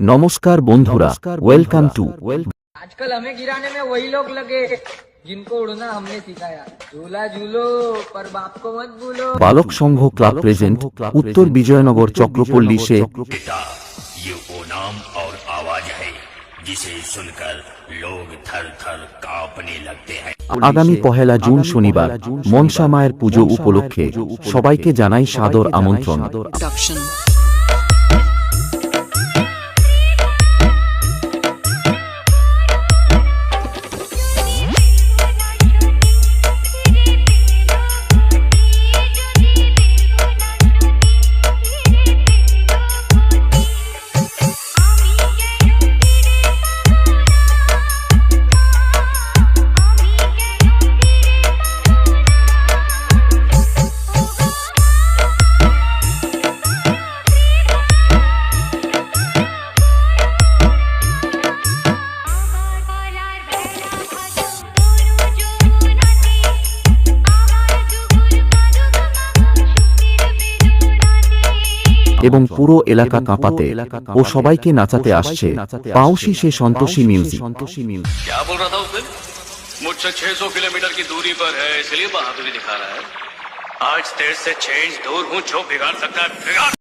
নমস্কার বন্ধুরা, welcome to आजकल हमें गिराने में वही लोग लगे जिनको उड़ना हमने सिखाया। झूला झूलो पर बाप को मत भूलो। बालक संघ क्लब प्रेजेंट उत्तर विजयनगर चक्रपल्ली से बेटा, ये वो नाम और आवाज है जिसे सुनकर लोग थर थर कांपने लगते हैं। আগামী 1 জুন শনিবার মনসা মায়ের পুজো উপলক্ষে সবাইকে জানাই সাদর আমন্ত্রণ। এবং পুরো এলাকা কাঁপাতে ও সবাইকে নাচাতে আসছে পাউশি সে সন্তোষী মিউজিক। क्या बोल रहा था उस दिन? मुझसे 600 किलोमीटर की दूरी पर है, इसलिए बहादुरी दिखा रहा है। आज तेरे से 6 इंच दूर हूँ, जो बिगाड़ सकता है बिगाड़।